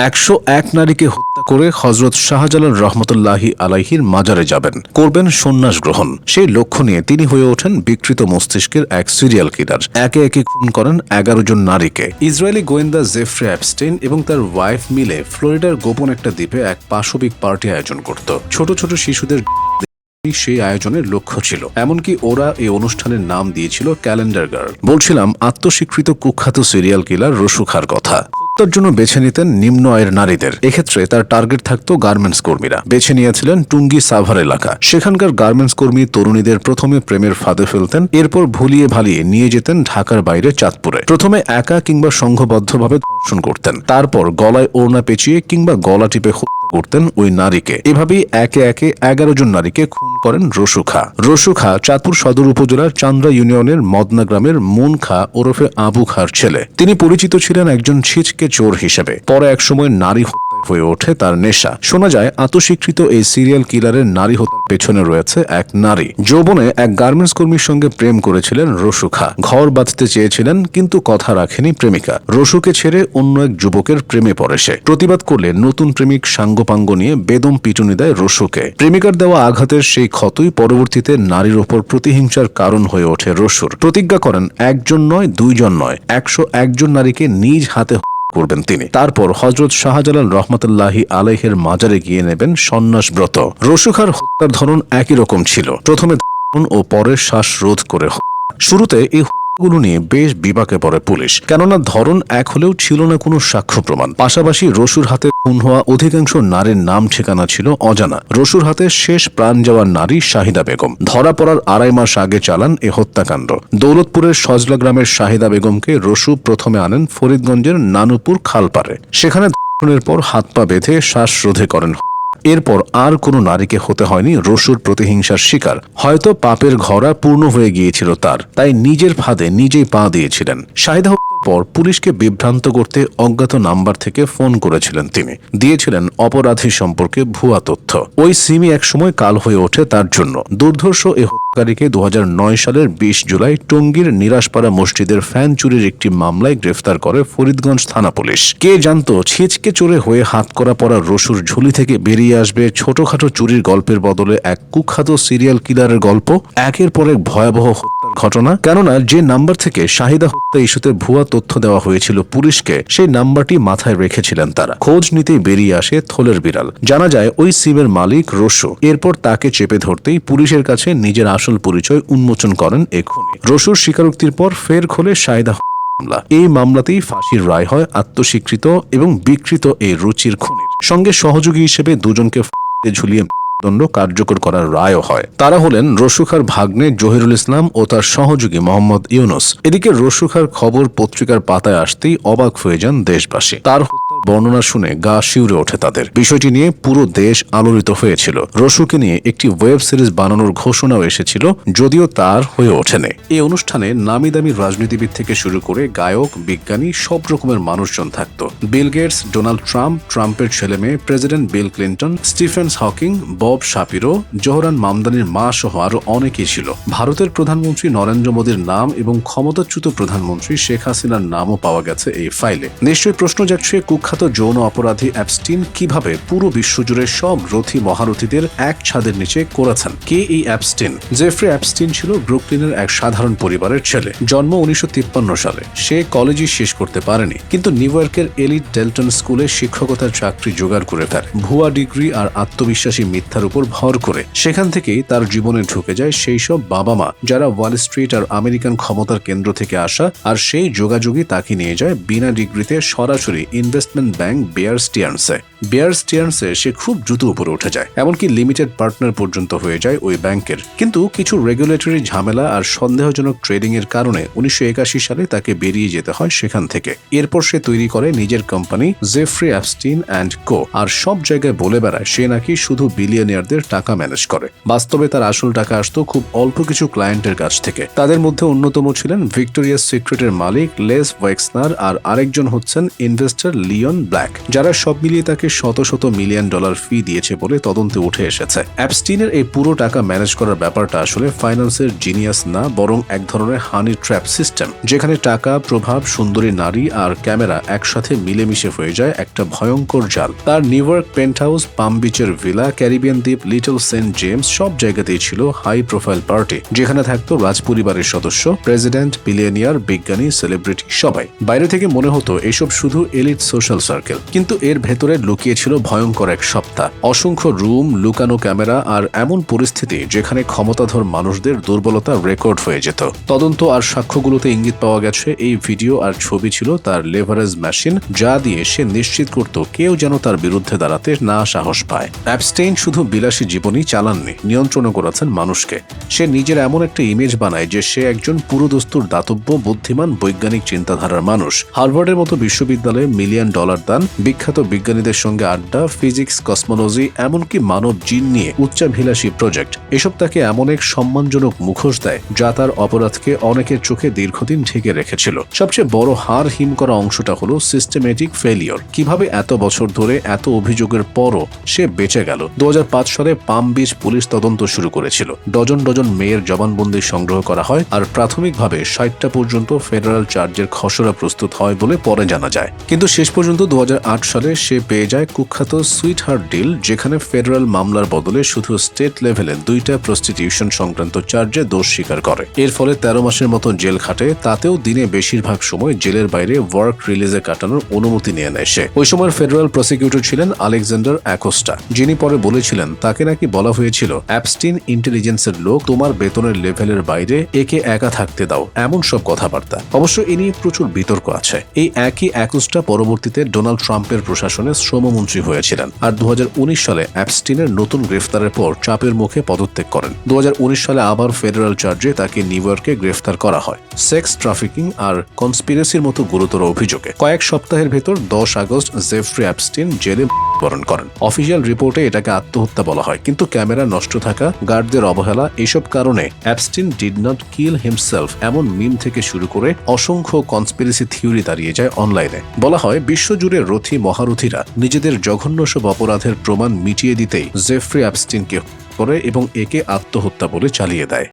101 নারীকে হত্যা করে হযরত শাহজালাল রহমতুল্লাহি আলাইহির মাজারে যাবেন, করবেন সন্ন্যাস গ্রহণ। সেই লক্ষ্য নিয়ে তিনি হয়ে ওঠেন বিকৃত মস্তিষ্কের এক সিরিয়াল কিলার। একে একে খুন করেন 11 জন নারীকে। ইসরায়েলি গোয়েন্দা জেফ্রে অ্যাপস্টেইন এবং তার ওয়াইফ মিলে ফ্লোরিডার গোপন একটা দ্বীপে এক পাশবিক পার্টি আয়োজন করত। ছোট ছোট শিশুদের সেই আয়োজনের লক্ষ্য ছিল। এমনকি ওরা এই অনুষ্ঠানের নাম দিয়েছিল ক্যালেন্ডার গার্ল। বলছিলাম আত্মস্বীকৃত কুখ্যাত সিরিয়াল কিলার রসুখার কথা। হত্যার জন্য বেছে নিতেন নিম্ন আয়ের নারীদের। এক্ষেত্রে তার টার্গেট থাকতো গার্মেন্টস কর্মীরা। বেছে নিয়েছিলেন টুঙ্গি সাভার এলাকা। সেখানকার গার্মেন্টস কর্মী তরুণীদের প্রথমে প্রেমের ফাঁদে ফেলতেন, এরপর ভুলিয়ে ভালিয়ে নিয়ে যেতেন ঢাকার বাইরে চাঁদপুরে। প্রথমে একা কিংবা সংঘবদ্ধভাবে ধর্ষণ করতেন, তারপর গলায় ওড়না পেঁচিয়ে কিংবা গলা টিপে করতেন ওই নারীকে। এভাবেই একে একে 11 জন নারীকে খুন করেন রসুখা। রসুখা চাঁদপুর সদর উপজেলার চান্দ্রা ইউনিয়নের মদনা গ্রামের মুন খা ওরফে আবু খার ছেলে। তিনি পরিচিত ছিলেন একজন ছিচকে চোর হিসেবে। পরে একসময় নারী হত্যায় হয়ে ওঠে তার নেশা। শোনা যায় আত্মস্বীকৃত এই সিরিয়াল কিলারের নারী হত্যার পেছনে রয়েছে এক নারী। যৌবনে এক গার্মেন্টস কর্মীর সঙ্গে প্রেম করেছিলেন রসুখা। ঘর বাঁধতে চেয়েছিলেন, কিন্তু কথা রাখেনি প্রেমিকা। রসুকে ছেড়ে অন্য এক যুবকের প্রেমে পড়ে সে। প্রতিবাদ করলে নতুন প্রেমিক সাঙ্গপাঙ্গ নিয়ে বেদম পিটুনি দেয় রসুকে। প্রেমিকার দেওয়া আঘাতের সেই ক্ষতই পরবর্তীতে নারীর ওপর প্রতিহিংসার কারণ হয়ে ওঠে রসুর। প্রতিজ্ঞা করেন একজন নয়, 2 জন নয়, 101 জন নারীকে নিজ হাতে করবেন তিনি। তারপর হযরত শাহজালাল রহমতুল্লাহি আলাইহির মাজারে গিয়ে নেবেন সন্ন্যাস ব্রত। রসুখার হত্যার ধরন একই রকম ছিল। প্রথমে ধর্ষণ ও পরে শ্বাসরোধ করে। শুরুতে এই গুলো নিয়ে বেশ বিপাকে পড়ে পুলিশ, কেননা ধরন এক হলেও ছিল না কোনো সাক্ষ্য প্রমাণ। পাশাপাশি রসুর হাতে খুন হওয়া অধিকাংশ নারীর নাম ঠিকানা ছিল অজানা। রসুর হাতে শেষ প্রাণ যাওয়া নারী শাহিদা বেগম। ধরা পড়ার 2.5 মাস আগে চালান এ হত্যাকাণ্ড। দৌলতপুরের সজলা গ্রামের শাহিদা বেগমকে রসু প্রথমে আনেন ফরিদগঞ্জের নানুপুর খালপাড়ে। সেখানে ধর্ষণের পর হাত পা বেঁধে শ্বাসরোধে করেন। এরপর আর কোনো নারীকে হতে হয়নি রসুর প্রতিহিংসার শিকার। হয়তো পাপের ঘরা পূর্ণ হয়ে গিয়েছিল তার, তাই নিজের ফাঁদে নিজেই পা দিয়েছিলেন। শাহিদা হত্যার পর পুলিশকে বিভ্রান্ত করতে অজ্ঞাত নাম্বার থেকে ফোন করেছিলেন তিনি। দিয়েছিলেন অপরাধী সম্পর্কে ভুয়া তথ্য। ওই সিমই একসময় কাল হয়ে ওঠে তার জন্য। দুর্ধর্ষ এ হত্যাকারীকে 2009 সালের 20 জুলাই টঙ্গীর নিরাশপাড়া মসজিদের ফ্যান চুরির একটি মামলায় গ্রেফতার করে ফরিদগঞ্জ থানা পুলিশ। কে জানতো ছিচকে চোরে হয়ে হাত করা পড়া রসুর ঝুলি থেকে বেরিয়ে আসবে ছোটখাটো চুরির গল্পের বদলে এক কুখ্যাত সিরিয়াল কিলারের গল্প। একের পর এক ভয়াবহ হত্যার ঘটনা। কেননা যে নাম্বার থেকে শাহিদা হত্যা ইস্যুতে ভুয়া তথ্য দেওয়া হয়েছিল পুলিশকে, সেই নাম্বারটি মাথায় রেখেছিলেন তারা। খোঁজ নিতেই বেরিয়ে আসে থলের বিড়াল। জানা যায় ওই সিমের মালিক রসু। এরপর তাকে চেপে ধরতেই পুলিশের কাছে নিজের আসল পরিচয় উন্মোচন করেন এ খুনি। রসুর স্বীকারোক্তির পর ফের খোলে শাহিদা মামলা। এই মামলাতেই ফাঁসির রায় হয় আত্মস্বীকৃত এবং বিকৃত এই রুচির খুনির। সঙ্গে সহযোগী হিসেবে 2 জনকে ঝুলিয়ে দণ্ড কার্যকর করার রায়ও হয়। তারা হলেন রসুখার ভাগ্নে জহিরুল ইসলাম ও তার সহযোগী মোহাম্মদ ইউনুস। এদিকে রসুখার খবর পত্রিকার পাতায় আসতেই অবাক হয়ে যান দেশবাসী। তার হত্যার বর্ণনা শুনে গা শিউরে ওঠে তাদের। বিষয়টি নিয়ে পুরো দেশ আলোড়িত হয়েছিল। রসুকে নিয়ে একটি ওয়েব সিরিজ বানানোর ঘোষণাও এসেছিল, যদিও তার হয়ে ওঠেনি। এই অনুষ্ঠানে নামি দামি রাজনীতিবিদ থেকে শুরু করে গায়ক, বিজ্ঞানী, সব রকমের মানুষজন থাকত। বিল গেটস, ডোনাল্ড ট্রাম্প, ট্রাম্পের ছেলে মেয়ে president Bill Clinton, Stephen Hawking, Bob Shapiro, Zohran মামদানির মা সহ আরো অনেকেই ছিল। ভারতের প্রধানমন্ত্রী নরেন্দ্র মোদীর নাম এবং ক্ষমতাচ্যুত প্রধানমন্ত্রী শেখ হাসিনার নামও পাওয়া গেছে এই ফাইলে। নিশ্চয়ই প্রশ্ন জাগছে, কুখ্যাত যৌন অপরাধী অ্যাপস্টিন কিভাবে পুরো বিশ্বজুড়ে সব রথী মহারথীদের এক ছাদের নিচে করেছেন? কে এই অ্যাপস্টিন? জেফ্রে অ্যাপস্টিন ছিল ব্রুকলিনের এক সাধারণ পরিবারের ছেলে। জন্ম 1953 সালে। সে কলেজই শেষ করতে পারেনি, কিন্তু নিউ ইয়র্কের এলিট ডেল্টন স্কুলে শিক্ষকতার চাকরি জোগাড় করে ফেলে। ভুয়া ডিগ্রি আর আত্মবিশ্বাসী মিথ্যার উপর ভর করে সেখান থেকেই তার জীবনে ঢুকে যায় সেই সব বাবা মা যারা ওয়াল স্ট্রিট আর আমেরিকান ক্ষমতার কেন্দ্র থেকে আসা। আর সেই যোগাযোগই তাকে নিয়ে যায় বিনা ডিগ্রিতে সরাসরি ইনভেস্টমেন্ট ব্যাংক বেয়ার স্টিয়ার্নসে সে খুব দ্রুত উপরে উঠে যায়। এমনকি লিমিটেড পার্টনার পর্যন্ত হয়ে যায় ওই ব্যাংকের। কিন্তু কিছু রেগুলেটরি ঝামেলা আর সন্দেহজনক ট্রেডিং এর কারণে 1981 সালে তাকে বেরিয়ে যেতে হয় সেখান থেকে। এরপর সে তৈরি করে নিজের কোম্পানি জেফ্রে অ্যাপস্টিন অ্যান্ড কো। আর সব জায়গায় বলে বেড়ায় সে নাকি শুধু বিলিয়নিয়ারদের টাকা ম্যানেজ করে। বাস্তবে তার আসল টাকা আসতো খুব অল্প কিছু ক্লায়েন্টের কাছ থেকে। তাদের মধ্যে অন্যতম ছিলেন ভিক্টোরিয়াস সিক্রেটের মালিক লেস ওয়েক্সনার, আর আরেকজন হচ্ছেন ইনভেস্টর লিওন জন ব্ল্যাক, যারা সব মিলিয়ে তাকে শত শত মিলিয়ন ডলার ফি দিয়েছে বলে তদন্তে উঠে এসেছে। অ্যাপস্টিনের এই পুরো টাকা ম্যানেজ করার ব্যাপারটা আসলে ফাইন্যান্সের জিনিয়াস না, বরং এক ধরনের হানি ট্র্যাপ সিস্টেম, যেখানে টাকা, প্রভাব, সুন্দরী নারী আর ক্যামেরা একসাথে মিলেমিশে হয়ে যায় একটা ভয়ঙ্কর জাল। তার নিউ ইয়র্ক পেন্ট হাউস, পাম বিচের ভিলা, ক্যারিবিয়ান দ্বীপ, লিটল সেন্ট জেমস সব জায়গাতেই ছিল হাই প্রোফাইল পার্টি, যেখানে থাকতো রাজপরিবারের সদস্য, প্রেসিডেন্ট, বিলিয়নিয়ার, বিজ্ঞানী, সেলিব্রিটি সবাই। বাইরে থেকে মনে হতো এসব শুধু এলিট সোশ্যাল সার্কেল, কিন্তু এর ভেতরে লুকিয়ে ছিল ভয়ঙ্কর এক সপ্তাহ। অসংখ্য রুম, লুকানো ক্যামেরা আর এমন পরিস্থিতি যেখানে ক্ষমতাধর মানুষদের দুর্বলতা রেকর্ড হয়ে যেত। তদন্ত আর সাক্ষ্যগুলোতে ইঙ্গিত পাওয়া গেছে এই ভিডিও আর ছবি ছিল তার লেভারেজ মেশিন, যা দিয়ে সে নিশ্চিত করত কেউ যেন তার বিরুদ্ধে দাঁড়াতে না সাহস পায়। অ্যাপস্টেইন শুধু বিলাসী জীবনই চালাননি, নিয়ন্ত্রণও করেছেন মানুষকে। সে নিজের এমন একটা ইমেজ বানায় যে সে একজন পুরোদস্তুর, দাতব্য, বুদ্ধিমান, বৈজ্ঞানিক চিন্তাধারার মানুষ। হার্ভার্ডের মতো বিশ্ববিদ্যালয়ে মিলিয়ন ডলার দান, বিখ্যাত বিজ্ঞানীদের সঙ্গে আড্ডা, ফিজিক্স, কসমোলজি, এমনকি মানব জিন নিয়ে উচ্চাভিলাষী প্রজেক্ট, এসব তাকে এমন এক সম্মানজনক মুখোশ দেয় যা তার অপরাধকে অনেকের চোখে দীর্ঘদিন ঢেকে রেখেছিল। সবচেয়ে বড় হার হিম করা অংশটা হলো সিস্টেমেটিক ফেলিওর। কিভাবে এত বছর ধরে এত অভিযোগের পরও সে বেঁচে গেল। 2005 সালে পাম বিচ পুলিশ তদন্ত শুরু করেছিল। ডজন ডজন মেয়ের জবানবন্দি সংগ্রহ করা হয় আর প্রাথমিকভাবে 60টা পর্যন্ত ফেডারেল চার্জের খসড়া প্রস্তুত হয় বলে পরে জানা যায়। কিন্তু শেষ পর্যন্ত 2008 সালে সে পেয়ে যায় কুখ্যাত সুইট হার্ট ডিল, যেখানে ফেডারেল মামলার বদলে শুধু স্টেট লেভেলে 2টা প্রস্টিটিউশন সংক্রান্ত চার্জে দোষ স্বীকার করে। এর ফলে 13 মাসের মতো জেল খাটে, তাতেও দিনে বেশিরভাগ সময় জেলের বাইরে ওয়ার্ক রিলিজে কাটানোর অনুমতি নিয়ে নেয় সে। ওই সময় ফেডারেল প্রসিকিউটর ছিলেন আলেকজান্ডার অ্যাকোস্টা, যিনি পরে বলেছিলেন তাকে নাকি বলা হয়েছিল, অ্যাপস্টিন ইন্টেলিজেন্সের লোক, তোমার বেতনের লেভেলের বাইরে, একে একা থাকতে দাও, এমন সব কথাবার্তা। অবশ্য এ নিয়ে প্রচুর বিতর্ক আছে। এই একই অ্যাকোস্টা পরবর্তীতে ডোনাল্ড ট্রাম্পের প্রশাসনে শ্রমমন্ত্রী হয়েছিলেন আর 2019 সালে অ্যাপস্টিনের নতুন গ্রেফতারের পর চাপের মুখে পদত্যাগ করেন। 2019 সালে আবার ফেডারেল চার্জে তাকে নিউ ইয়র্কে গ্রেফতার করা হয়, সেক্স ট্রাফিকিং আর কনস্পিরেসির মতো গুরুতর অভিযোগে। কয়েক সপ্তাহের ভেতর 10 আগস্ট জেফ্রি অ্যাপস্টিন জেলে বরণ করেন। অফিসিয়াল রিপোর্টে এটাকে আত্মহত্যা বলা হয়, কিন্তু ক্যামেরা নষ্ট থাকা, গার্ডদের অবহেলা, এসব কারণে Epstein did not kill himself এমন মিম থেকে শুরু করে অসংখ্য কনস্পিরেসি থিওরি দাঁড়িয়ে যায় অনলাইনে। বলা হয় বিশ্বজুড়ে রথী মহারথীরা নিজেদের জঘন্য সব অপরাধের প্রমাণ মিটিয়ে দিতেই জেফ্রি অ্যাপস্টিনকে করে এবং একে আত্মহত্যা বলে চালিয়ে দেয়।